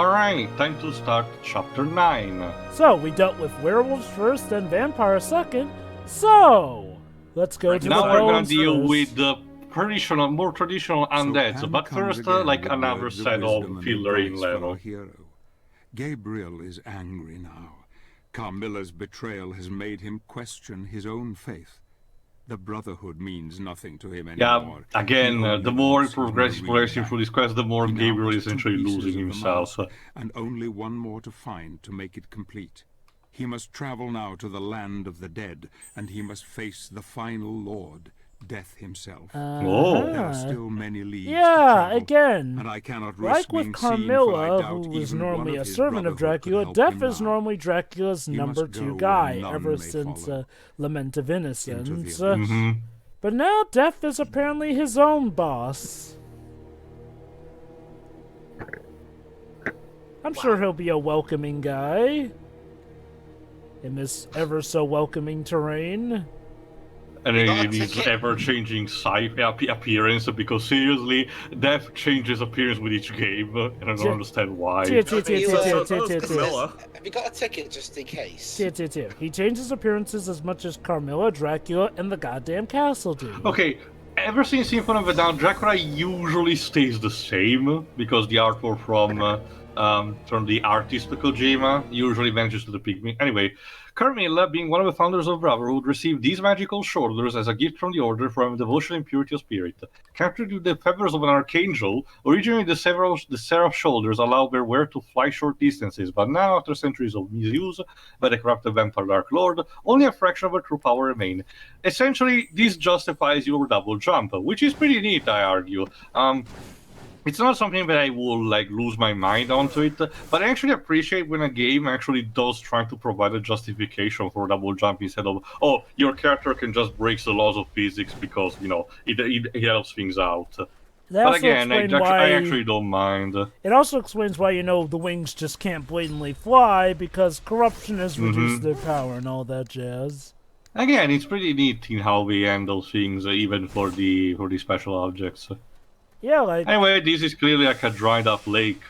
Alright, time to start chapter 9. So, we dealt with werewolves first and vampires second. So, let's go to now the we're gonna bones deal first. with the more traditional undeads, but first, like another set of filler-in level. Hero. Gabriel is angry now. Carmilla's betrayal has made him question his own faith. The Brotherhood means nothing to him anymore. Yeah, again, the more it progresses through this quest, the more Gabriel is essentially losing himself. And only one more to find to make it complete. He must travel now to the land of the dead, and he must face the final lord, Death himself. There are still many leagues to travel, again, and I cannot risk like with being Carmilla, seen, who for I was doubt normally even a one of servant of his Dracula, brotherhood could Death help is him normally Dracula's He number must 2 go where guy, none ever may since follow. Lament of Innocence. Into But now Death is apparently his own boss. I'm sure he'll be a welcoming guy in this ever so welcoming terrain. And in his ever-changing appearance, because seriously, Death changes appearance with each game, and I don't understand why. Have you got a ticket just in case? He changes appearances as much as Carmilla, Dracula, and the goddamn castle do. Okay, ever since Symphony of the Down, Dracula usually stays the same, because the artwork from the artist Kojima usually manages to depict me. Anyway, Carmilla, being one of the founders of Brotherhood, received these magical shoulders as a gift from the Order from devotion and purity of spirit. Captured with the feathers of an archangel, originally the seraph shoulders allowed their wearer to fly short distances, but now, after centuries of misuse by the corrupted vampire Dark Lord, only a fraction of their true power remain. Essentially, this justifies your double jump, which is pretty neat, I argue. It's not something that I will lose my mind onto it, but I actually appreciate when a game actually does try to provide a justification for double jump instead of, oh, your character can just break the laws of physics because, it helps things out. But again, I actually don't mind. It also explains why, the wings just can't blatantly fly, because corruption has reduced their power and all that jazz. Again, it's pretty neat in how we handle things, even for the special objects. Yeah, Anyway, this is clearly like a dried-up lake.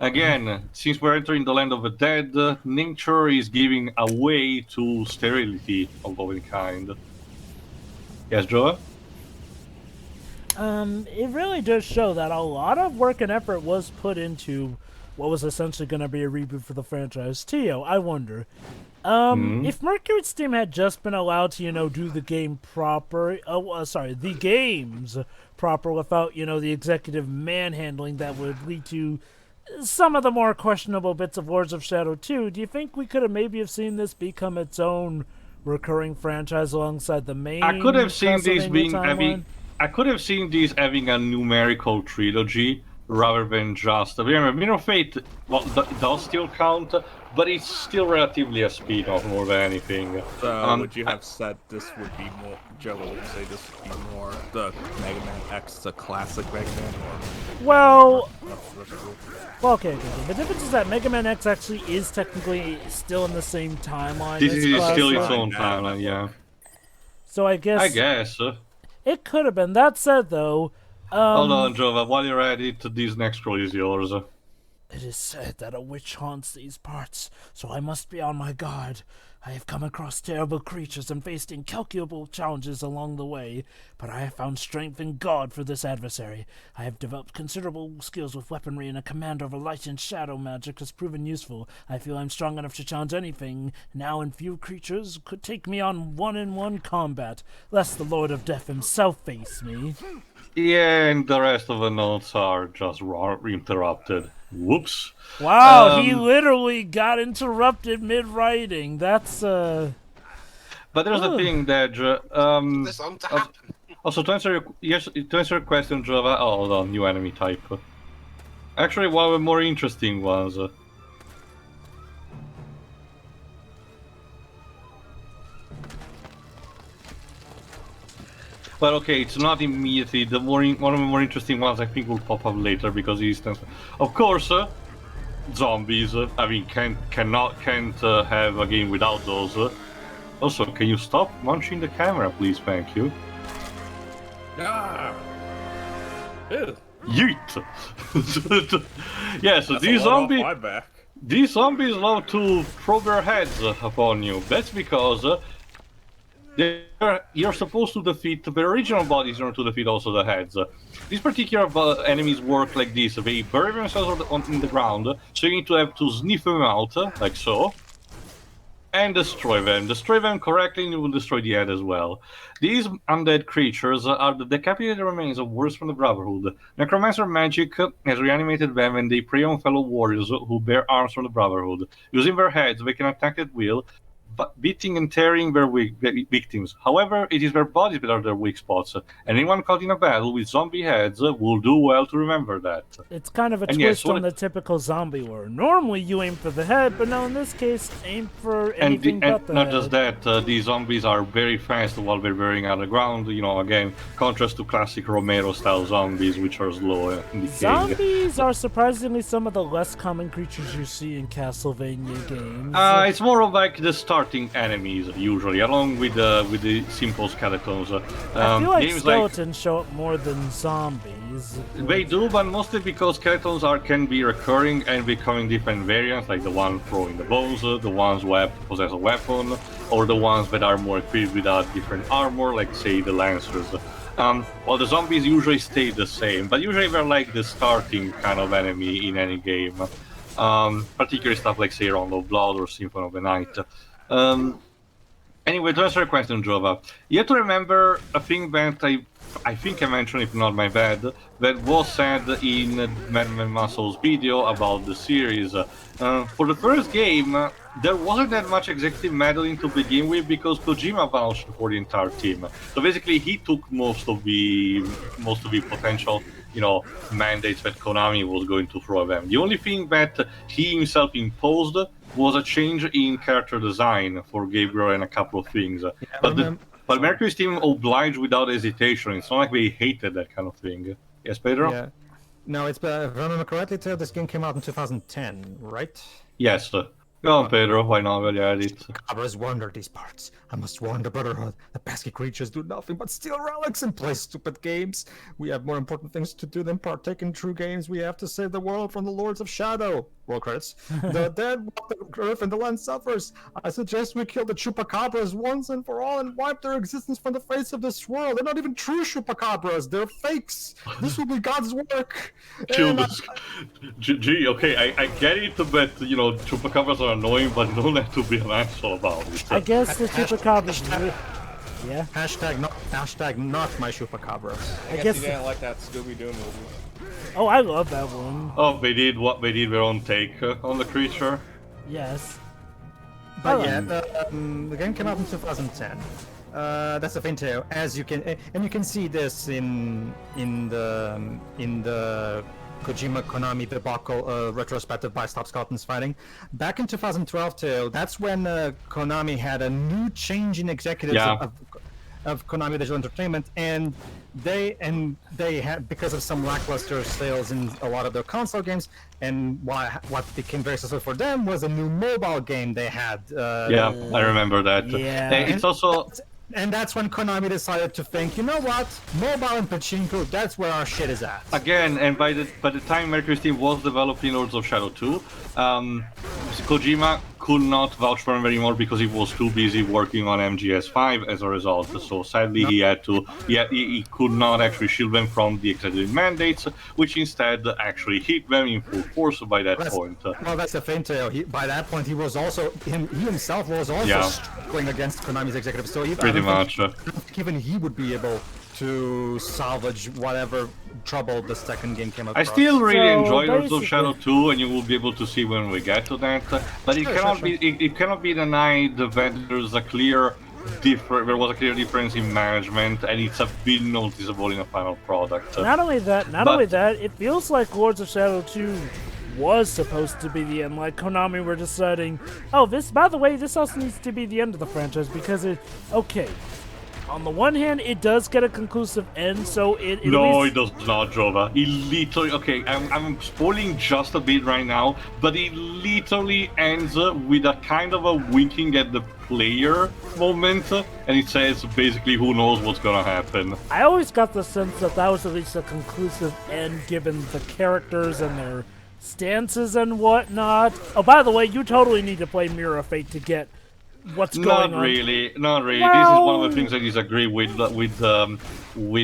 Again, since we're entering the land of the dead, nature is giving away to sterility of any kind. Yes, Joa? It really does show that a lot of work and effort was put into what was essentially going to be a reboot for the franchise. Tio, I wonder, if Mercury Steam had just been allowed to, do the game proper, the games proper without, the executive manhandling that would lead to some of the more questionable bits of Lords of Shadow 2, do you think we could have maybe seen this become its own recurring franchise alongside the main I could have seen this timeline? I could have seen this having a numerical trilogy rather than just... Remember, Mirror of Fate does still count, but it's still relatively a spin-off more than anything. Would you have said this would be more... Joe, would you say this would be more the Mega Man X, the classic Mega Man, or... Well, okay. The difference is that Mega Man X actually is technically still in the same timeline. This is still its classic. own timeline, yeah. So I guess... It could have been. That said, though... Hold on, Jova. While you're at it, this next scroll is yours. It is said that a witch haunts these parts, so I must be on my guard. I have come across terrible creatures and faced incalculable challenges along the way, but I have found strength in God for this adversary. I have developed considerable skills with weaponry, and a command over light and shadow magic has proven useful. I feel I'm strong enough to challenge anything now, and few creatures could take me on one-on-one combat, lest the Lord of Death himself face me. Yeah, and the rest of the notes are just interrupted. Whoops. Wow, he literally got interrupted mid-writing. That's, But there's the thing, Dej. This on to happen. Also, to answer your question, Java... Oh, hold on, new enemy type. Actually, one of the more interesting ones. Well, okay, it's not immediately. One of the more interesting ones I think will pop up later because he stands. Of course, zombies. I mean, can't have a game without those. Also, can you stop munching the camera, please? Thank you. Ah! Ew. Yeet! Yeah, so That's a lot off my back. these zombies love to throw their heads upon you. That's because you're supposed to defeat the original bodies in order to defeat also the heads. These particular enemies work like this. They bury themselves in the ground, so you need to have to sniff them out, like so, and destroy them. Destroy them correctly and you will destroy the head as well. These undead creatures are the decapitated remains of Woes from the Brotherhood. Necromancer magic has reanimated them and they prey on fellow warriors who bear arms from the Brotherhood. Using their heads, they can attack at will, beating and tearing their victims. However, it is their bodies that are their weak spots. Anyone caught in a battle with zombie heads will do well to remember that. It's kind of a twist on the typical zombie war. Normally you aim for the head, but no, in this case, aim for anything but the not head. just that, these zombies are very fast while they're burying on the ground. You know, again, contrast to classic Romero-style zombies, which are slow in decaying. Zombies are surprisingly some of the less common creatures you see in Castlevania games. It's more of like the starting enemies usually, along with the simple skeletons. I feel like skeletons show up more than zombies. They do, but mostly because skeletons can be recurring and becoming different variants, like the one throwing the bones, the ones who have to possess a weapon, or the ones that are more equipped with a different armor, like say the lancers. Well, the zombies usually stay the same, but usually they're like the starting kind of enemy in any game. Particularly stuff like say Round of Blood or Symphony of the Night. Anyway, to answer your question, Jova, you have to remember a thing that I think I mentioned, if not my bad, that was said in Madman Muscle's video about the series. For the first game, there wasn't that much executive meddling to begin with because Kojima vouched for the entire team. So basically, he took most of the potential, mandates that Konami was going to throw at them. The only thing that he himself imposed was a change in character design for Gabriel and a couple of things. But Mercury's team obliged without hesitation. It's not like they hated that kind of thing. Yes, Pedro? Yeah. No, if I remember correctly, this game came out in 2010, right? Yes. Go on, Pedro. Why not? Well, yeah, Cabras wander these parts. I must warn the Brotherhood. The pesky creatures do nothing but steal relics and play stupid games. We have more important things to do than partake in true games. We have to save the world from the Lords of Shadow. Roll credits. The dead walk the earth and the land suffers. I suggest we kill the chupacabras once and for all and wipe their existence from the face of this world. They're not even true chupacabras. They're fakes. This will be God's work. Gee, okay, I get it that, chupacabras are annoying, but don't have to be an asshole about it. I guess the chupacabras... Yeah. Hashtag not my chupacabras. I guess you didn't like that Scooby-Doo movie. Oh, I love that one. Oh, they did their own take on the creature? Yes. But the game came out in 2010. That's the thing too. As you can, and you can see this in the Kojima Konami debacle retrospective by Stop Skeletons Fighting. Back in 2012 too, that's when Konami had a new change in executives of Konami Digital Entertainment, and they had, because of some lackluster sales in a lot of their console games, and what became very successful for them was a new mobile game they had. I remember that. Yeah. It's also... And that's when Konami decided to think, you know what, mobile and pachinko, that's where our shit is at. Again, and by the time Mercury's team was developing Lords of Shadow 2, Kojima could not vouch for him anymore because he was too busy working on MGS5 as a result. So sadly, he could not actually shield them from the executive mandates, which instead actually hit them in full force by that point. Well, that's the thing too. By that point, he himself was also struggling against Konami's executives. So even he would be able to salvage whatever trouble the second game came across. I still really enjoy Lords of Shadow 2, and you will be able to see when we get to that. But it cannot be denied that there was a clear difference in management, and it's a bit noticeable in the final product. Not only that, it feels like Lords of Shadow 2 was supposed to be the end. Like Konami were deciding, by the way, this also needs to be the end of the franchise because on the one hand, it does get a conclusive end, so it No, at least... it does not, Jova. It literally... Okay, I'm spoiling just a bit right now, but it literally ends with a kind of a winking at the player moment, and it says basically who knows what's gonna happen. I always got the sense that that was at least a conclusive end, given the characters and their stances and whatnot. Oh, by the way, you totally need to play Mirror of Fate to get what's going on. Not really. Well... This is one of the things I disagree with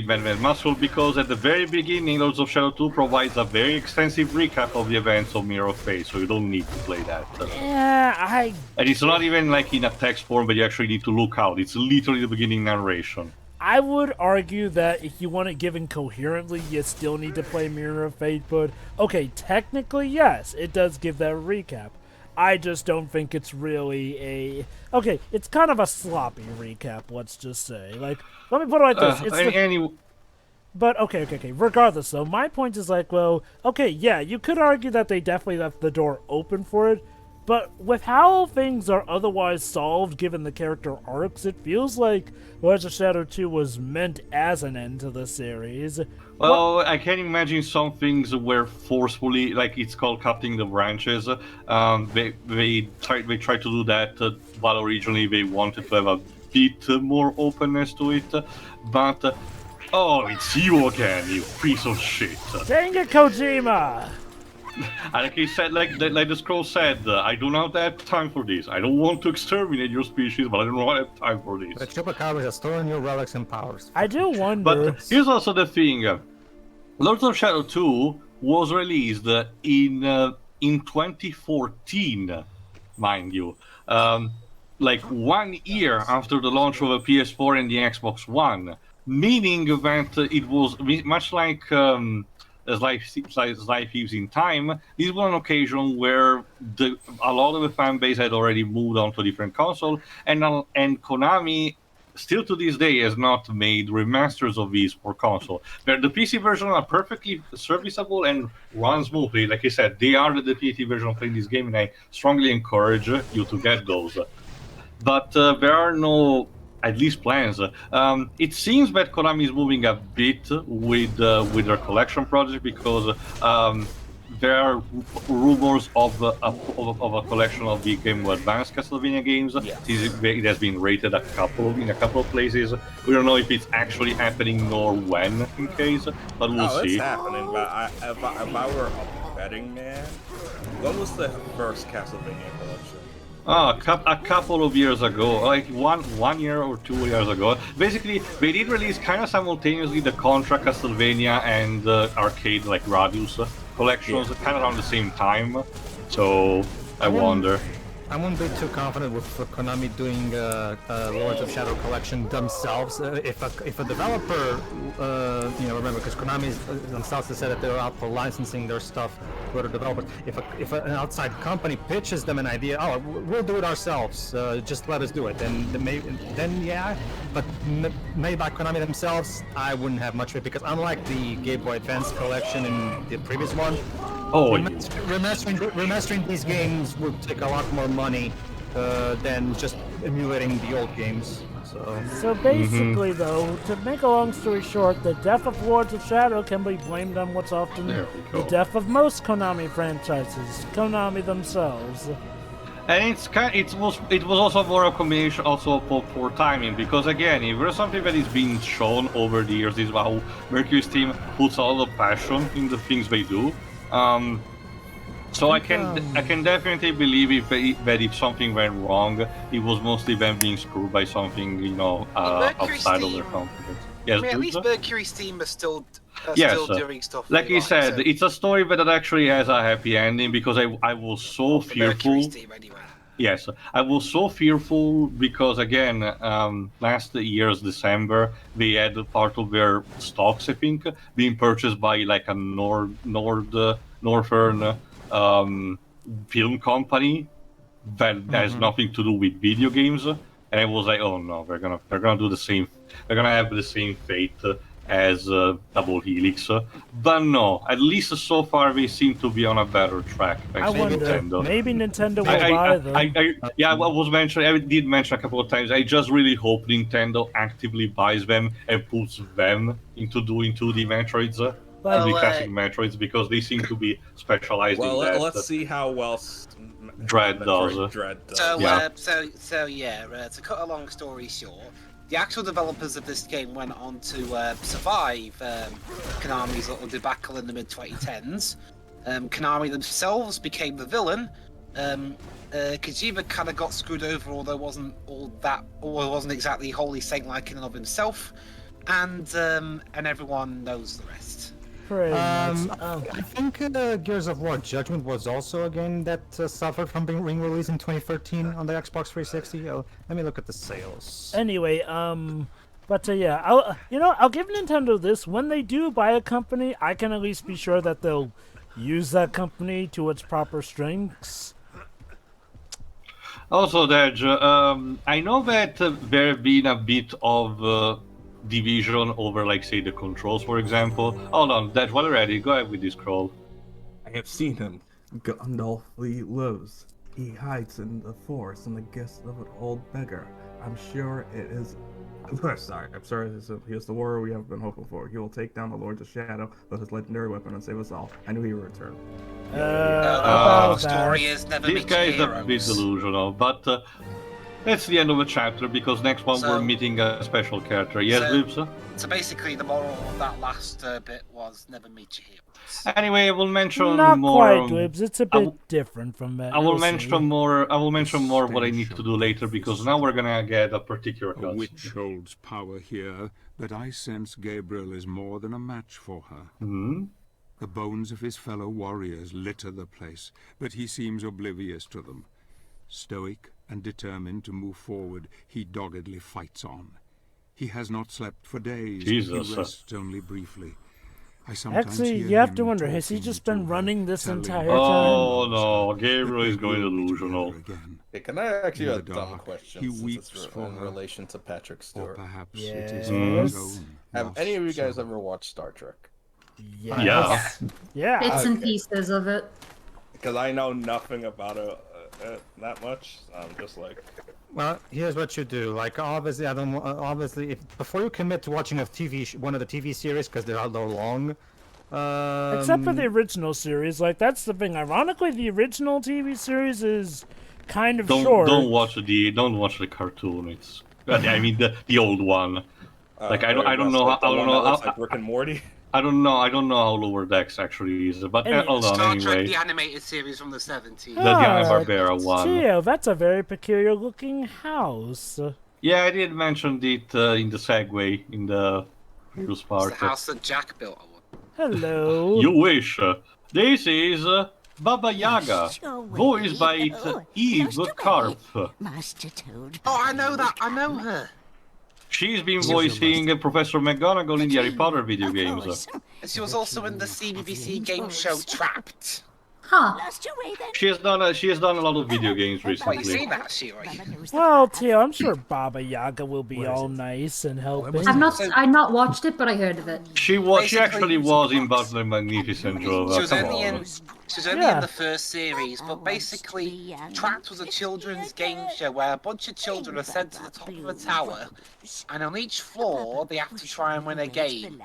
Man Muscle, because at the very beginning, Lords of Shadow 2 provides a very extensive recap of the events of Mirror of Fate, so you don't need to play that. Yeah, And it's not even like in a text form, but you actually need to look out. It's literally the beginning narration. I would argue that if you want it given coherently, you still need to play Mirror of Fate, but okay, technically, yes, it does give that recap. I just don't think it's really a... Okay, it's kind of a sloppy recap, let's just say. Like, let me put it like this. But, okay. Regardless, though, my point is like, well, okay, yeah, you could argue that they definitely left the door open for it, but with how things are otherwise solved given the character arcs, it feels like Lords of Shadow 2 was meant as an end to the series. Well, I can imagine some things were forcefully, like it's called cutting the branches. They tried to do that, but originally they wanted to have a bit more openness to it. But oh, it's you again, you piece of shit! Dang it, Kojima! Like he said, like the scroll said, I do not have time for this. I don't want to exterminate your species, but I do not have time for this. The chupacabra is storing your relics and powers. I do wonder. But here's also the thing: Lords of Shadow 2 was released in 2014, mind you, like 1 year after the launch of the PS4 and the Xbox One, meaning that it was much like. As life is in time, this was an occasion where a lot of the fan base had already moved on to a different console, and Konami still to this day has not made remasters of these for console. Where the PC version are perfectly serviceable and run smoothly. Like I said, they are the definitive version of playing this game, and I strongly encourage you to get those. But there are no... at least plans. It seems that Konami is moving a bit with their collection project, because there are rumors of a collection of the Game Boy Advance Castlevania games. Yes. It has been rated in a couple of places. We don't know if it's actually happening nor when, in case, but we'll see. It's happening. But if I were a betting man, when was the first Castlevania collection? A couple of years ago, like one year or 2 years ago. Basically, they did release kind of simultaneously the Contra, Castlevania, and Arcade, like Radius collections, kind of around the same time. So I wonder. I wouldn't be too confident with Konami doing Lords of Shadow collection themselves. If a developer, remember, because Konami themselves has said that they're out for licensing their stuff to other developers. If an outside company pitches them an idea, oh, we'll do it ourselves, just let us do it, then yeah. But made by Konami themselves, I wouldn't have much of it, because unlike the Game Boy Advance collection in the previous one, remastering these games would take a lot more money than just emulating the old games. So basically, though, to make a long story short, the death of Lords of Shadow can be blamed on what's often the death of most Konami franchises, Konami themselves. And it was also more a combination also for timing, because again, if there's something that is being shown over the years, this is how Mercury's team puts a lot of passion in the things they do. So I can definitely believe that if something went wrong, it was mostly them being screwed by something, outside of their competence. Yes, I mean, at least Mercury's team are still doing stuff. Like you said, so. It's a story that actually has a happy ending, because I was so fearful. Mercury's team, anyway. Yes, I was so fearful because, again, last year's December, they had part of their stocks, I think, being purchased by like a northern film company that has nothing to do with video games. And I was like, oh no, they're gonna do the same. They're gonna have the same fate as Double Helix. But no, at least so far they seem to be on a better track. I Thanks to wonder, Nintendo. maybe Nintendo will buy them. Yeah, I did mention a couple of times. I just really hope Nintendo actively buys them and puts them into doing 2D Metroids, 2D classic Metroids, because they seem to be specialized in that. Let's see how well Dread does. To cut a long story short, the actual developers of this game went on to survive Konami's little debacle in the mid-2010s. Konami themselves became the villain. Kojima kind of got screwed over, although wasn't exactly wholly saint-like in and of himself, and everyone knows the rest. I think Gears of War Judgment was also a game that suffered from being released in 2013 on the Xbox 360. Let me look at the sales. Anyway, yeah, I'll give Nintendo this. When they do buy a company, I can at least be sure that they'll use that company to its proper strengths. Also, Dej, I know that there have been a bit of division over, like, say, the controls, for example. Hold on, Dej, while you're ready, go ahead with this scroll. I have seen him. Gandalf lives. He hides in the forest in the guest of an old beggar. I'm sure it is... I'm sorry, here's the warrior we have been hoping for. He will take down the Lords of Shadow with his legendary weapon and save us all. I knew he would return. Story is never This guy is a bit delusional, but that's the end of the chapter, because next one we're meeting a special character. Yes, Vibs? So basically, the moral of that last bit was never meet your heroes. Anyway, I will mention Not more. Not quite, Dibs. It's a bit different from that. I will mention more what I need to do later, because now we're gonna get a particular A witch holds power here, but I sense Gabriel is more than a match for her. The bones of his fellow warriors litter the place, but he seems oblivious to them. Stoic and determined to move forward, he doggedly fights on. He has not slept for days. Jesus. He rests only briefly. Actually, you have to wonder, has he just been running this entire time? Oh no, Gabriel is going delusional. Hey, can I ask you a dumb question? He weeps in relation to Patrick Stewart. Or perhaps it is Have any of you guys ever watched Star Trek? Yeah. Bits and pieces of it. Because I know nothing about it that much. I'm just like... Well, here's what you do. Like, obviously, before you commit to watching one of the TV series, because they're long. Except for the original series, like, that's the thing. Ironically, the original TV series is kind of short. Don't watch the cartoon. It's, I mean, the old one. Like, I don't know how. Like Rick and Morty. I don't know how Lower Decks actually is, but hold on, Star anyway. Trek, the animated series from the 70s. The Hanna-Barbera one. Geo, that's a very peculiar looking house. Yeah, I did mention it in the segue in the previous part. It's the house that Jack built. Hello. You wish. This is Baba Yaga, voiced by Eve Karp. Master Toad. Oh, I know that. I know her. She's been voicing Professor McGonagall in the Harry Potter video games. She was also in the CBBC game show Trapped. Huh. She has done a lot of video games What, you recently. seen that, Shiri? Well, Tio, I'm sure Baba Yaga will be all nice and helping. I've not watched it, but I heard of it. She actually was in Batman Magnificent Joe. She was only in the first series, but basically, Trapped was a children's game show where a bunch of children are sent to the top of a tower, and on each floor they have to try and win a game.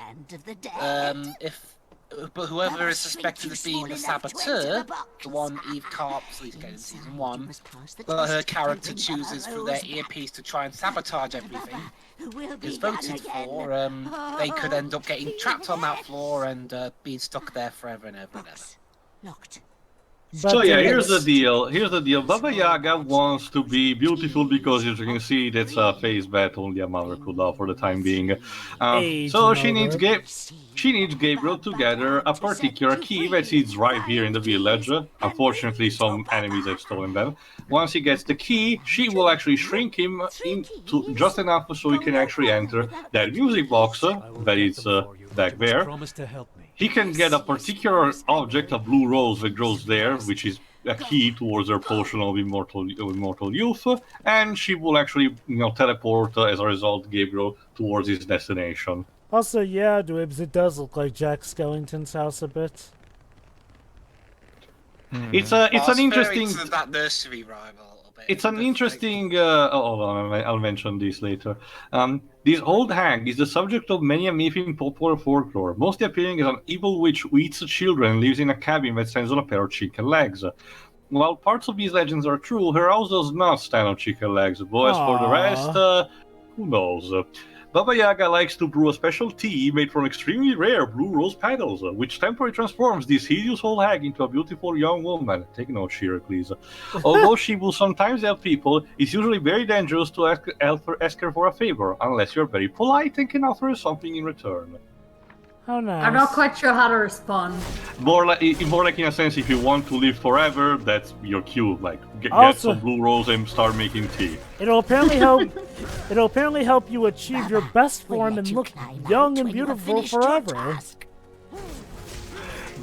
But whoever is suspected of being the saboteur, the one Eve Karp, please get in season 1, that her character chooses through their earpiece to try and sabotage everything, is voted for, they could end up getting trapped on that floor and being stuck there forever and ever and ever. Locked. So yeah, here's the deal. Baba Yaga wants to be beautiful because, as you can see, that's a face that only a mother could love for the time being. So she needs Gabriel to gather a particular key that sits right here in the village. Unfortunately, some enemies have stolen them. Once he gets the key, she will actually shrink him into just enough so he can actually enter that music box that is back there. He can get a particular object, a blue rose that grows there, which is a key towards her potion of immortal youth, and she will actually, teleport as a result Gabriel towards his destination. Also, yeah, Dwibs, it does look like Jack Skellington's house a bit. It's an interesting. To that nursery rhyme a little bit. It's an interesting. Hold on, I'll mention this later. This old hag is the subject of many a myth in popular folklore, mostly appearing as an evil witch who eats children and lives in a cabin that stands on a pair of chicken legs. While parts of these legends are true, her house does not stand on chicken legs. But as for the rest, who knows? Baba Yaga likes to brew a special tea made from extremely rare blue rose petals, which temporarily transforms this hideous old hag into a beautiful young woman. Take note, Shira, please. Although she will sometimes help people, it's usually very dangerous to ask her for a favor, unless you're very polite and can offer her something in return. How nice. I'm not quite sure how to respond. More like in a sense, if you want to live forever, that's your cue. Like, get some blue rose and start making tea. It'll apparently help. It'll apparently help you achieve your best form and look young and beautiful forever.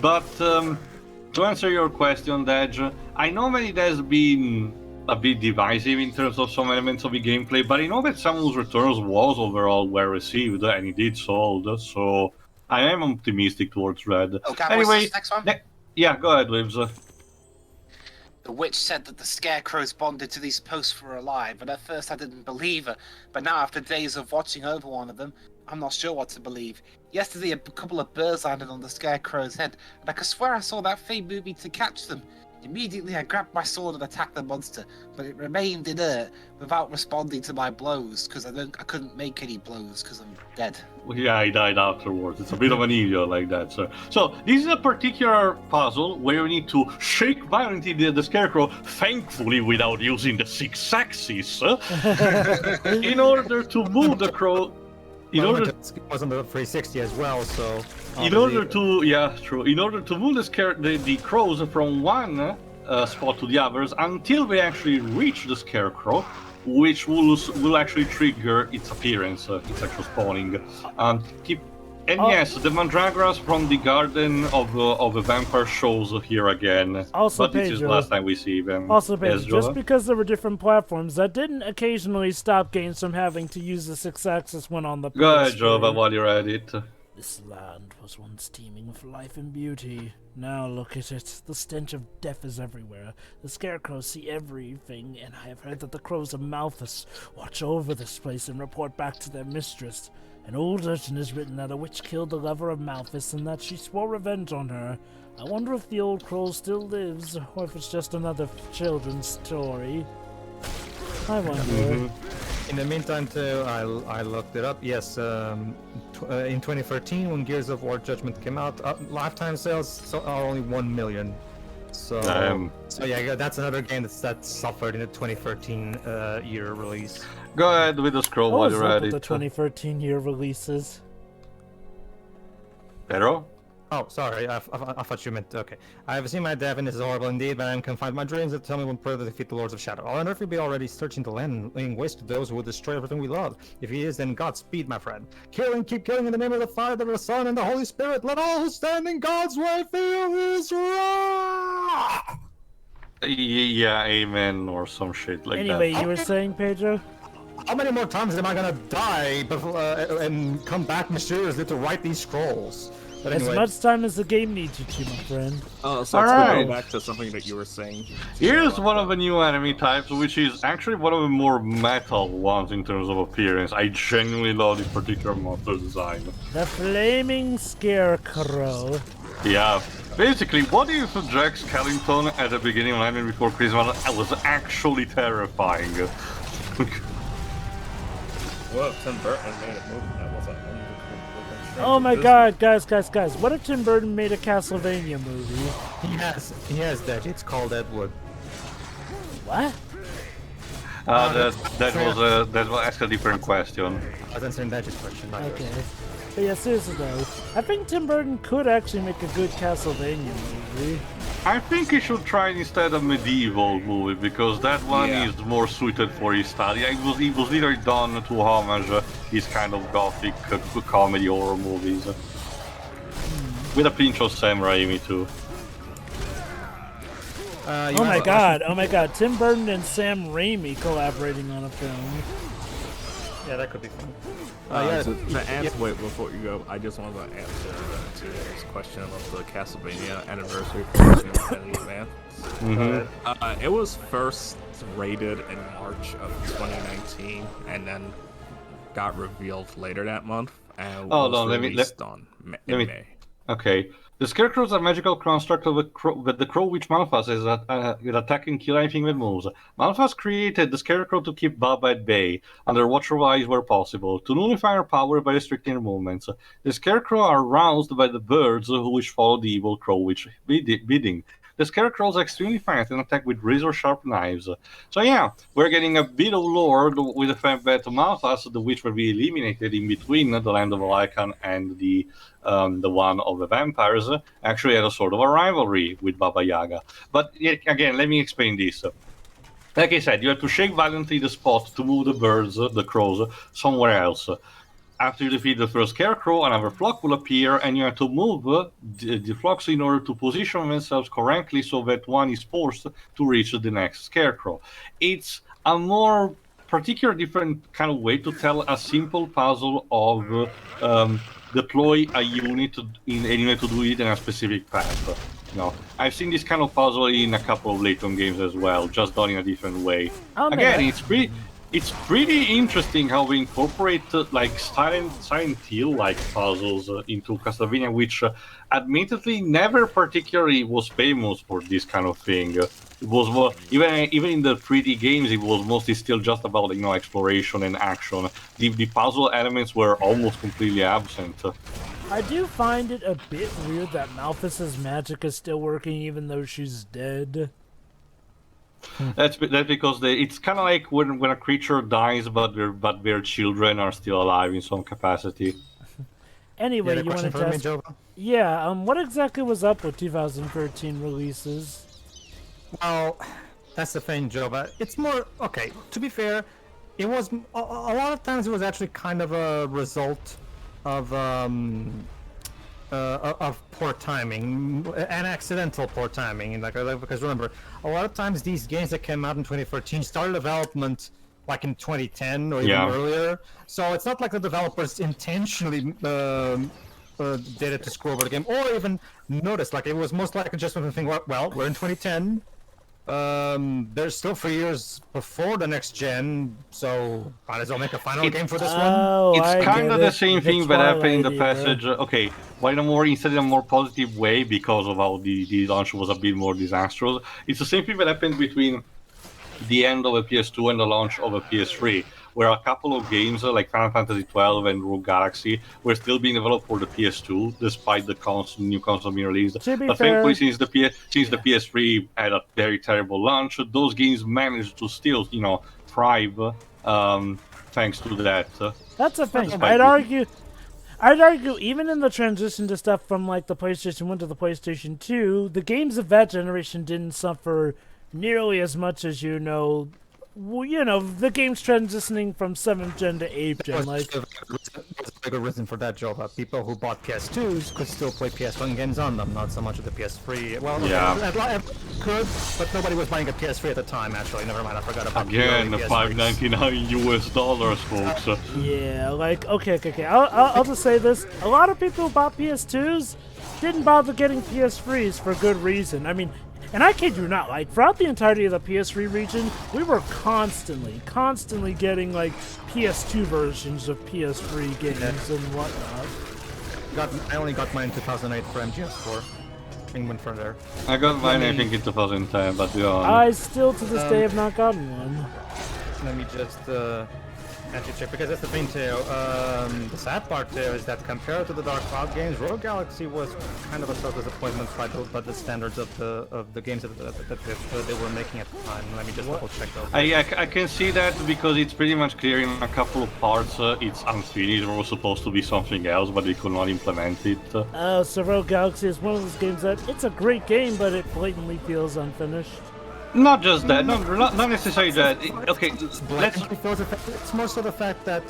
But to answer your question, Dej, I know that it has been a bit divisive in terms of some elements of the gameplay, but I know that Samuel's Returns was overall well received, and it did sold, so I am optimistic towards Red. Okay, anyway, next one? Yeah, go ahead, Libs. The witch said that the scarecrows bonded to these posts for alive, and at first I didn't believe her. But now, after days of watching over one of them, I'm not sure what to believe. Yesterday, a couple of birds landed on the scarecrow's head, and I could swear I saw that thing moving to catch them. Immediately, I grabbed my sword and attacked the monster, but it remained inert without responding to my blows, because I couldn't make any blows because I'm dead. Yeah, he died afterwards. It's a bit of an idiot like that, sir. So, this is a particular puzzle where you need to shake violently the scarecrow, thankfully without using the 6 axes, in order to move the crow. It was on the 360 as well, so. In order to move the crows from one spot to the others until they actually reach the scarecrow, which will actually trigger its appearance, its actual spawning. Yes, the Mandragoras from the Garden of the Vampire shows here again. Also, but this is the last time we see them. Also, Pedro, just because there were different platforms, that didn't occasionally stop games from having to use the 6 axis when on the PS3. Go ahead, Jova, while you're at it. This land was once teeming with life and beauty. Now look at it. The stench of death is everywhere. The scarecrows see everything, and I have heard that the crows of Malthus watch over this place and report back to their mistress. An old legend is written that a witch killed the lover of Malthus and that she swore revenge on her. I wonder if the old crow still lives, or if it's just another children's story. I wonder. In the meantime, too, I looked it up. Yes, in 2013, when Gears of War Judgment came out, lifetime sales are only 1 million. So yeah, that's another game that suffered in the 2013 year release. Go ahead with the scroll while you're at it. The 2013 year releases. Pedro? Oh, sorry, I thought you meant, okay. I have seen my death, and this is horrible indeed, but I am confined to my dreams that tell me when further to defeat the Lords of Shadow. I wonder if he'll be already searching the land and laying waste to those who will destroy everything we love. If he is, then Godspeed, my friend. Kill and keep killing in the name of the Father, the Son, and the Holy Spirit. Let all who stand in God's way feel his wrath! Yeah, amen, or some shit like that. Anyway, you were saying, Pedro? How many more times am I gonna die before, and come back mysteriously to write these scrolls? But anyway. As much time as the game needs you to, my friend. So let's go back to something that you were saying. Here's one of the new enemy types, which is actually one of the more metal ones in terms of appearance. I genuinely love this particular monster design. The Flaming Scarecrow. Yeah. Basically, what if Jack Skellington at the beginning of Nightmare Before Christmas was actually terrifying? Whoa, Tim Burton made a movie that was Oh my god, guys, what if Tim Burton made a Castlevania movie? He has that. It's called Ed Wood. What? That was asked a different question. I was answering that question. Okay. But yeah, seriously though, I think Tim Burton could actually make a good Castlevania movie. I think he should try instead a medieval movie, because that one is more suited for his style. Yeah, it was literally done to homage his kind of gothic comedy horror movies. With a pinch of Sam Raimi too. Oh my god, Tim Burton and Sam Raimi collaborating on a film. Yeah, that could be fun. To answer, wait, before you go, I just wanted to answer to his question of the Castlevania anniversary collection in advance. It was first rated in March of 2019, and then got revealed later that month, and was released in May. Okay. The Scarecrow is a magical construct of with the Crow Witch Malphas is will attack and kill anything with moves. Malphas created the Scarecrow to keep Baba at bay, under watchful eyes where possible, to nullify her power by restricting her movements. The Scarecrow are roused by the birds which follow the evil Crow Witch bidding. The Scarecrows are extremely fast and attack with razor-sharp knives. So yeah, we're getting a bit of lore with the fact that Malphas, the witch will be eliminated in between the Land of Lycan and the one of the vampires, actually had a sort of a rivalry with Baba Yaga. But again, let me explain this. Like I said, you have to shake violently the spot to move the birds, the crows, somewhere else. After you defeat the first Scarecrow, another flock will appear, and you have to move the flocks in order to position themselves correctly so that one is forced to reach the next Scarecrow. It's a more particular different kind of way to tell a simple puzzle of deploy a unit in anywhere to do it in a specific path. I've seen this kind of puzzle in a couple of Layton games as well, just done in a different way. Again, it's pretty interesting how we incorporate like Silent Hill-like puzzles into Castlevania, which admittedly never particularly was famous for this kind of thing. It was more, even in the 3D games, it was mostly still just about exploration and action. The puzzle elements were almost completely absent. I do find it a bit weird that Malphas's magic is still working even though she's dead. That's because it's kind of like when a creature dies, but their children are still alive in some capacity. Anyway, you want to test? Yeah. What exactly was up with 2013 releases? Well, that's the thing, Joe. But it's more okay. To be fair, it was a lot of times it was actually kind of a result of poor timing, and accidental poor timing. Because remember, a lot of times these games that came out in 2013 started development like in 2010 or even earlier. So it's not like the developers intentionally did it to screw over the game, or even noticed. Like it was most likely just one thing. Well, we're in 2010. There's still 3 years before the next gen, so might as well make a final game for this one. It's kind of the same thing that happened in the passage. Okay, but instead in a more positive way because of how the launch was a bit more disastrous. It's the same thing that happened between the end of a PS2 and the launch of a PS3, where a couple of games like Final Fantasy XII and Rogue Galaxy were still being developed for the PS2, despite the new console being released. But thankfully, since the PS3 had a very terrible launch, those games managed to still, thrive thanks to that. That's a thing. I'd argue even in the transition to stuff from like the PlayStation 1 to the PlayStation 2, the games of that generation didn't suffer nearly as much as the game's transitioning from 7th gen to 8th gen. There's a good reason for that, Joe. People who bought PS2s could still play PS1 games on them, not so much of the PS3. Well, could, but nobody was buying a PS3 at the time, actually. Never mind, I forgot about again, the $599 US, folks. Yeah, okay. I'll just say this. A lot of people who bought PS2s didn't bother getting PS3s for good reason. I mean, and I kid you not, like, throughout the entirety of the PS3 region, we were constantly getting, like, PS2 versions of PS3 games and whatnot. I only got mine in 2008 for MGS4. Thing went from there. I got mine, I think, in 2010, but I still, to this day, have not gotten one. Let me just, actually check, because that's the thing too. The sad part too is that compared to the Dark Cloud games, Rogue Galaxy was kind of a sort of disappointment by the standards of the games that they were making at the time. Let me just double check those. I can see that because it's pretty much clear in a couple of parts it's unfinished or was supposed to be something else, but they could not implement it. So Rogue Galaxy is one of those games that it's a great game, but it blatantly feels unfinished. Not just that, not necessarily that. It's more so the fact that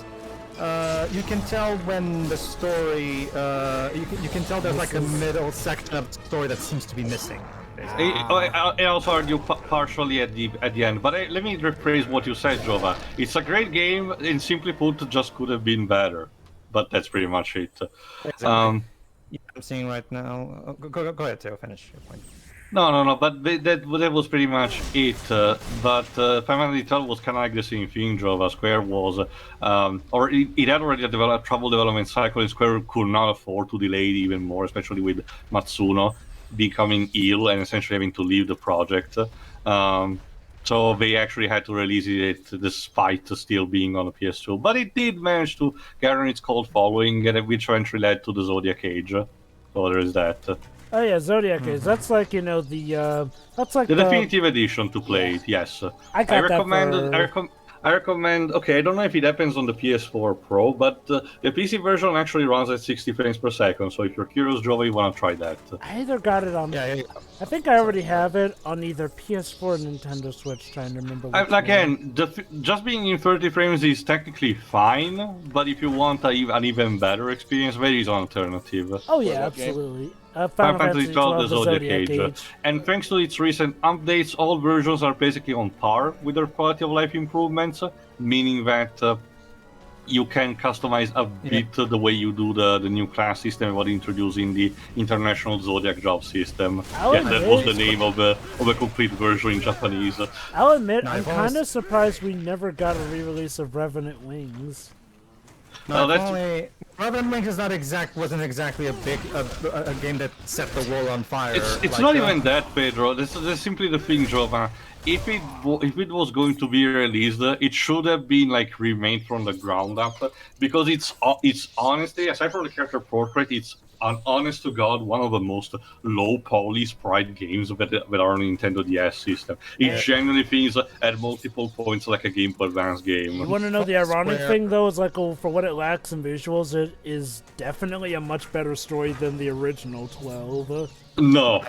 you can tell when the story, you can tell there's like a middle section of the story that seems to be missing. I also argue partially at the end, but let me rephrase what you said, Jova. It's a great game, and simply put, just could have been better. But that's pretty much it. Exactly. Yeah, I'm seeing right now. Go ahead, Theo. Finish your point. No. But that was pretty much it. But Final Fantasy XII was kind of like the same thing. Jova Square was, or it had already a trouble development cycle, and Square could not afford to delay it even more, especially with Matsuno becoming ill and essentially having to leave the project. So they actually had to release it despite still being on the PS2. But it did manage to garner its cult following, which eventually led to the Zodiac Age. So there is that. Oh yeah, Zodiac Age. That's like that's like the definitive edition to play it. Yes, I recommend. Okay, I don't know if it happens on the PS4 Pro, but the PC version actually runs at 60 frames per second. So if you're curious, Jova, you want to try that. I either got it on. I think I already have it on either PS4 or Nintendo Switch. Trying to remember. Again, just being in 30 frames is technically fine, but if you want an even better experience, there is an alternative. Oh yeah, absolutely. Final Fantasy XII, the Zodiac Age. And thanks to its recent updates, all versions are basically on par with their quality of life improvements, meaning that you can customize a bit the way you do the new class system, what introducing the International Zodiac Job System. That was the name of a complete version in Japanese. I'll admit, I'm kind of surprised we never got a re-release of Revenant Wings. No, Revenant Wings wasn't exactly a game that set the world on fire. It's not even that, Pedro. This is simply the thing, Jova. If it was going to be released, it should have been like remade from the ground up, because it's honestly, aside from the character portrait, it's an honest to God one of the most low poly sprite games that are on Nintendo DS system. It genuinely feels at multiple points like a Game Boy Advance game. You want to know the ironic thing though? Is like, for what it lacks in visuals, it is definitely a much better story than the original 12. No.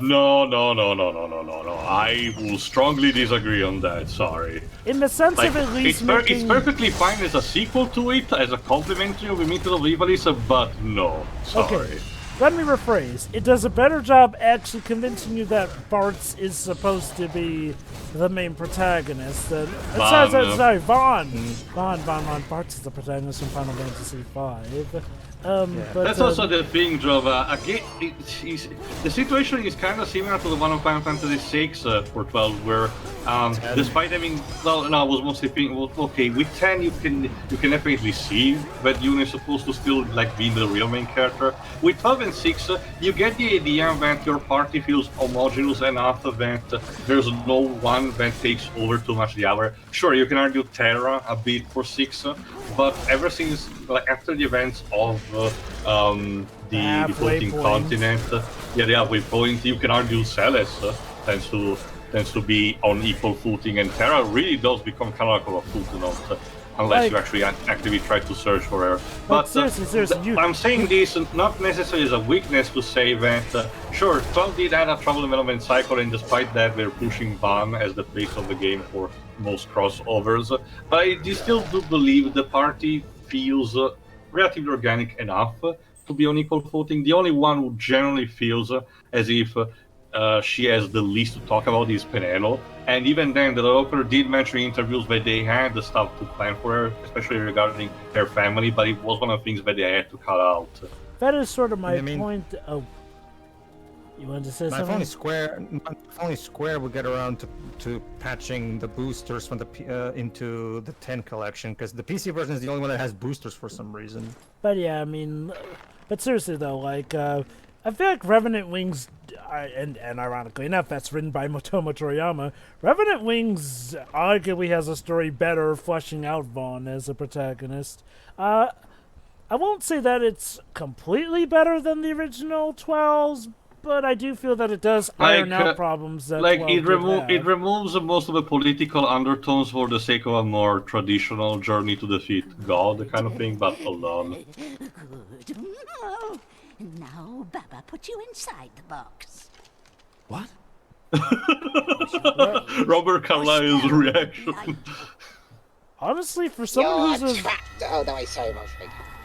I will strongly disagree on that. Sorry. In the sense of at least it's perfectly fine as a sequel to it, as a complimentary of Limited of Ivalice, but no. Sorry. Okay. Let me rephrase. It does a better job actually convincing you that Bartz is supposed to be the main protagonist. Sorry, Vaughn. Bartz is the protagonist in Final Fantasy V. But, that's also the thing, Jova. Again, the situation is kind of similar to the one of Final Fantasy VI for 12, where despite having, I was mostly thinking, okay, with 10 you can definitely see that Yuna is supposed to still like be the real main character. With 12 and 6, you get the idea that your party feels homogeneous enough that there's no one that takes over too much the other. Sure, you can argue Terra a bit for 6, but ever since after the events of the floating continent, the halfway point, you can argue Celes tends to be on equal footing, and Terra really does become kind of like a footnote, unless you actually actively try to search for her. But seriously, I'm saying this not necessarily as a weakness to say that, sure, 12 did add a trouble development cycle, and despite that, we're pushing Van as the face of the game for most crossovers. But I still do believe the party feels relatively organic enough to be on equal footing. The only one who generally feels as if she has the least to talk about is Penelo, and even then the developer did mention in interviews that they had the stuff to plan for her, especially regarding her family, but it was one of the things that they had to cut out. That is sort of my point. You wanted to say something? If only Square would get around to patching the boosters from into the 10 collection, because the PC version is the only one that has boosters for some reason. But yeah, I mean, but seriously though, like, I feel like Revenant Wings, and ironically enough, that's written by Motomo Toriyama. Revenant Wings arguably has a story better fleshing out Vaughn as a protagonist. I won't say that it's completely better than the original 12s, but I do feel that it does iron out problems that it removes most of the political undertones for the sake of a more traditional journey to defeat God kind of thing, but alone. Good. Now, Baba, put you inside the box. What? Robert Carlyle's reaction. Honestly, for someone who's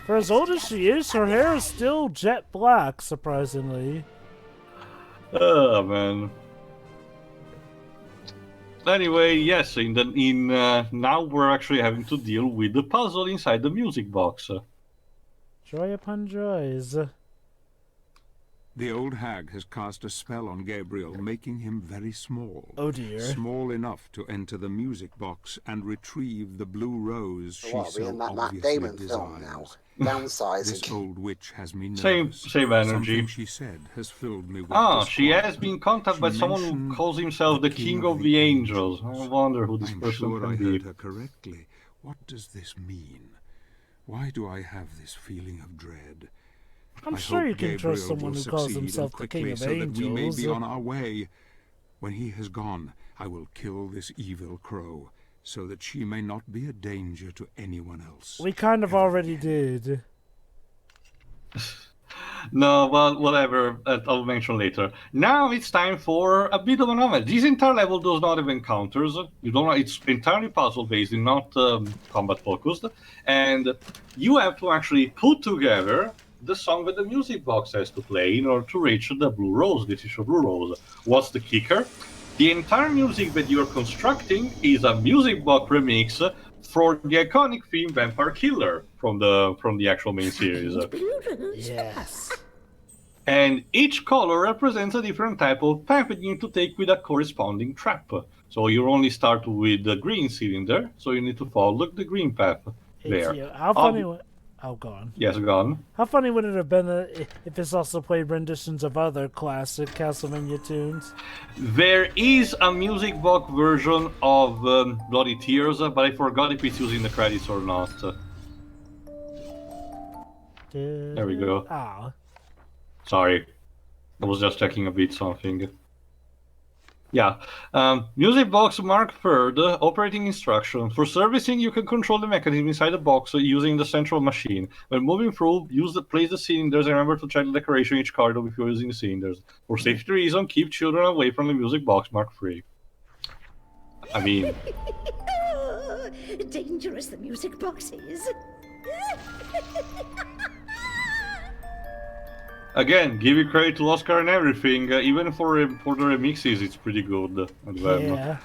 for as old as she is, her hair is still jet black, surprisingly. Oh, man. Anyway, yes, now we're actually having to deal with the puzzle inside the music box. Joy upon joys. The old hag has cast a spell on Gabriel, making him very small. Oh dear. Small enough to enter the music box and retrieve the blue rose she What, are we so in that Matt obviously Damon film now? desires. Downsizing. This old witch has me nervous. Same energy. Something she said has filled me with She disquiet. has been contacted by She someone who mentioned calls himself the King of the Angels. I wonder who this I'm person sure can I be. heard her correctly. What does this mean? Why do I have this feeling of dread? I'm I sure hope you can Gabriel trust someone will who calls succeed, himself and the King quickly, of so that we may Angels. be on our way. When he has gone, I will kill this evil crow, so that she may not be a danger to anyone else. We kind of already did. No, well, whatever. I'll mention later. Now it's time for a bit of an anomaly. This entire level does not have encounters. You don't know. It's entirely puzzle based, and not combat focused. And you have to actually put together the song that the music box has to play in order to reach the blue rose. This is a blue rose. What's the kicker? The entire music that you're constructing is a music box remix for the iconic theme Vampire Killer from the actual main series. Yes. And each color represents a different type of path that you need to take with a corresponding trap. So you only start with the green cylinder, so you need to follow the green path there. How funny would... Oh, go on. Yes, go on. How funny would it have been if this also played renditions of other classic Castlevania tunes? There is a music box version of Bloody Tears, but I forgot if it's using the credits or not. There we go. Ah. Sorry. I was just checking a bit something. Yeah. Music box Mark III, operating instruction. For servicing, you can control the mechanism inside the box using the central machine. When moving through, place the cylinders and remember to check the decoration in each corridor before using the cylinders. For safety reasons, keep children away from the music box Mark III. I mean... Dangerous the music box is. Again, give you credit to Oscar and everything. Even for the remixes, it's pretty good. Yeah.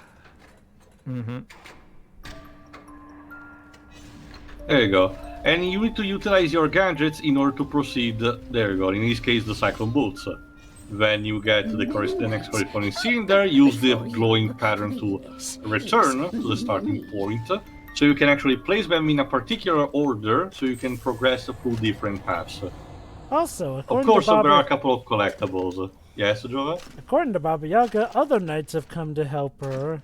Mm-hmm. There you go. And you need to utilize your gadgets in order to proceed. There you go. In this case, the Cyclone Boots. When you get to the next corresponding cylinder, use the glowing pattern to return to the starting point. So you can actually place them in a particular order, so you can progress through different paths. Also, Of course, there are a couple of collectibles. Yes, Jova? According to Baba Yaga, other knights have come to help her.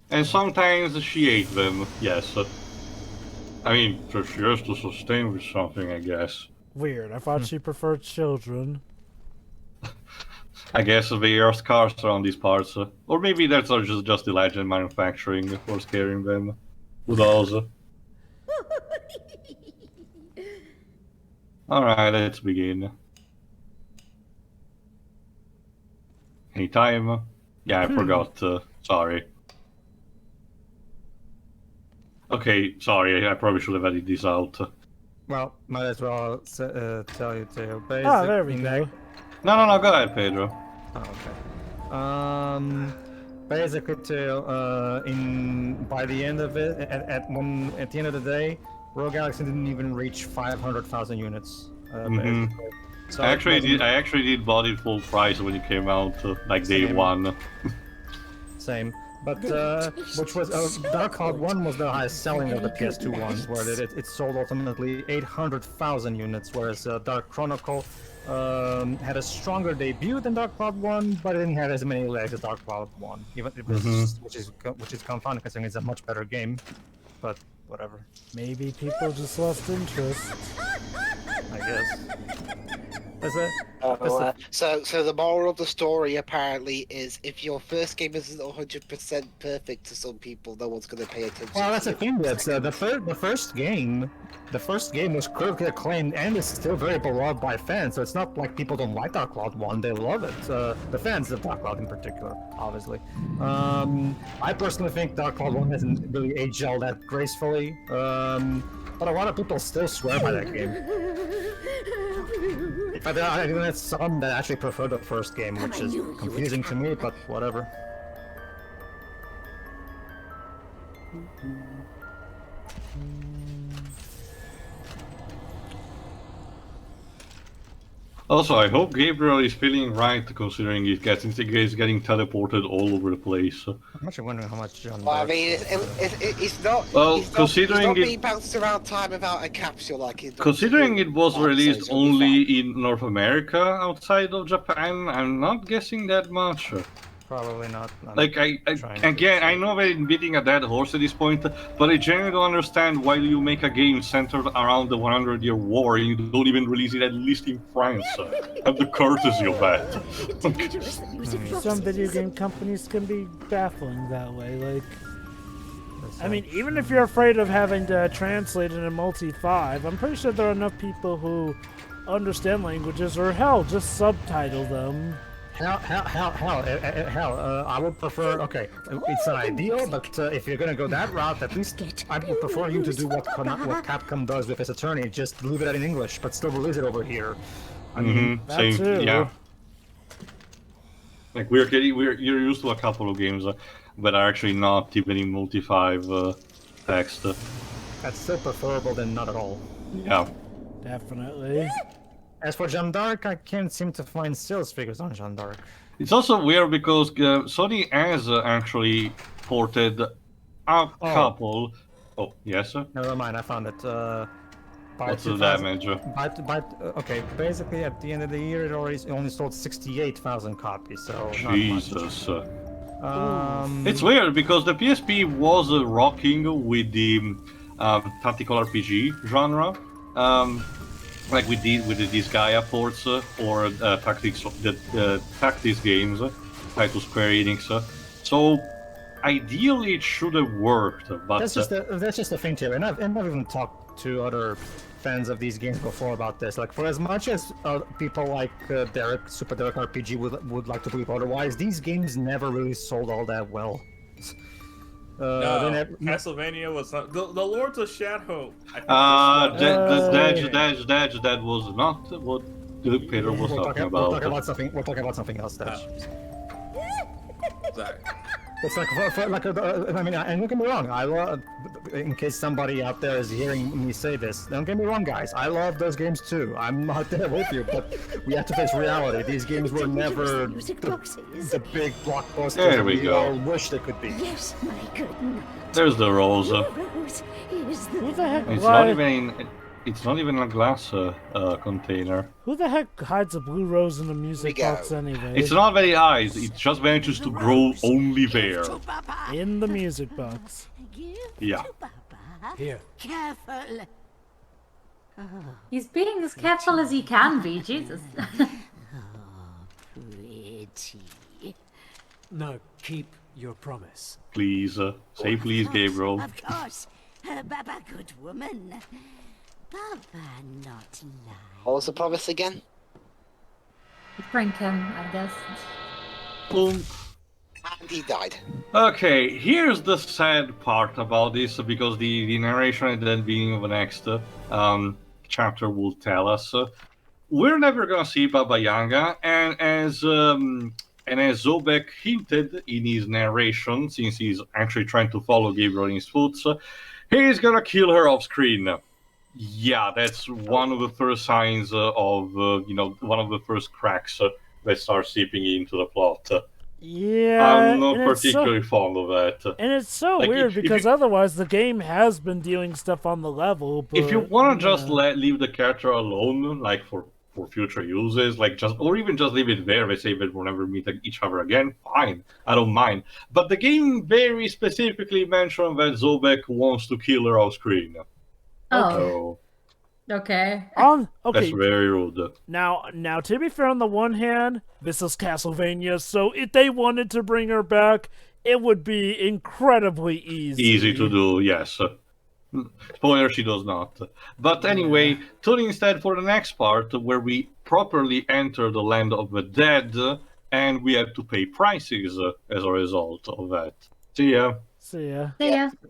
And sometimes she ate them, yes. I mean, so she has to sustain with something, I guess. Weird, I thought she preferred children. I guess there are scars around these parts. Or maybe that's just the legend manufacturing for scaring them. Who knows? Alright, let's begin. Any time? Yeah, I forgot. Sorry. Okay, sorry, I probably should have added this out. Well, might as well tell you to basic. Ah, there we go. No, go ahead, Pedro. Oh, okay. Basically, by the end of it, at the end of the day, Rogue Galaxy didn't even reach 500,000 units. Basically. So I actually did bought it full price when it came out, like day one. Same. But which was Dark Cloud 1 was the highest selling of the PS2 ones, where it sold ultimately 800,000 units, whereas Dark Chronicle had a stronger debut than Dark Cloud 1, but it didn't have as many legs as Dark Cloud 1. Even it was, which is confounding considering it's a much better game. But whatever. Maybe people just lost interest. I guess. So the moral of the story apparently is if your first game isn't 100% perfect to some people, no one's going to pay attention. Well, that's the thing. That's the first game. The first game was critically acclaimed and is still very beloved by fans. So it's not like people don't like Dark Cloud 1; they love it. The fans of Dark Cloud in particular, obviously. I personally think Dark Cloud 1 hasn't really aged all that gracefully. But a lot of people still swear by that game. But I think that's some that actually prefer the first game, which is confusing to me, but whatever. Also, I hope Gabriel is feeling right, considering he's getting teleported all over the place. I'm actually wondering how much John. Well, I mean, it's not. Well, it's considering not it- being bounced around time without a capsule like it. Considering it was released so it'll be only in North America outside of Japan, I'm not guessing that much. Probably not. Like, I know we're beating a dead horse at this point, but I genuinely don't understand why you make a game centered around the 100-year war and you don't even release it at least in France. Have the courtesy of that. Some video game companies can be baffling that way. Like, I mean, even if you're afraid of having to translate it in multi-5, I'm pretty sure there are enough people who understand languages, or hell, just subtitle them. Hell, I would prefer, okay, it's not ideal, but if you're gonna go that route, at least I would prefer you to do what Capcom does with its attorney, just leave it in English, but still release it over here. I mean, That too. Yeah. Like, you're used to a couple of games that are actually not even in multi-5 text. That's still preferable than not at all. Yeah. Definitely. As for Jeanne d'Arc, I can't seem to find sales figures on Jeanne d'Arc. It's also weird because Sony has actually ported a couple. Oh, yes, sir? Never mind, I found it. What's the damage? Okay, basically at the end of the year, it only sold 68,000 copies, so not Jesus. much. It's weird because the PSP was rocking with the tactical RPG genre. Like we did with the Disgaea ports or tactics games tied to Square Enix. So ideally it should have worked, but that's just the thing too. And I've even talked to other fans of these games before about this. Like, for as much as people like Super Derek RPG would like to believe otherwise, these games never really sold all that well. No, Castlevania was not. The Lords of Shadow. that was not what Peter was talking about. We're talking about something else. Sorry. It's like, I mean, and don't get me wrong. I love, in case somebody out there is hearing me say this, don't get me wrong, guys. I love those games too. I'm not there with you, but we have to face reality. These games were never the big blockbusters there we go. all wish they could be. Yes, my good knight. There's the rose. Rose is the Who the heck? It's not even a glass container. Who the heck hides a blue rose in the music box anyway? It's not very high. It just manages to grow only there. In the music box. Yeah. Here. Careful. He's being as careful as he can be, Jesus. Pretty. No, keep your promise. Please, say please, Gabriel. Of course. Baba, good woman. Baba, not lie. What was the promise again? Prank him, I guess. Boom. And he died. Okay, here's the sad part about this, because the narration at the beginning of the next chapter will tell us we're never gonna see Baba Yaga, and as Zobek hinted in his narration, since he's actually trying to follow Gabriel in his footsteps, he's gonna kill her off screen. Yeah, that's one of the first signs of one of the first cracks that start seeping into the plot. Yeah, I'm not particularly fond of that. And it's so Like, weird if because you, otherwise the game has been doing stuff on the level. But, if you want to just leave the character alone, like for future uses, like or even just leave it there, they say that we'll never meet each other again, fine, I don't mind. But the game very specifically mentioned that Zobek wants to kill her off screen. Oh. Okay. That's very rude. Now, to be fair, on the one hand, this is Castlevania, so if they wanted to bring her back, it would be incredibly easy. Easy to do, yes. Spoiler, she does not. But anyway, tune instead for the next part, where we properly enter the land of the dead, and we have to pay prices as a result of that. See ya. See ya. See ya.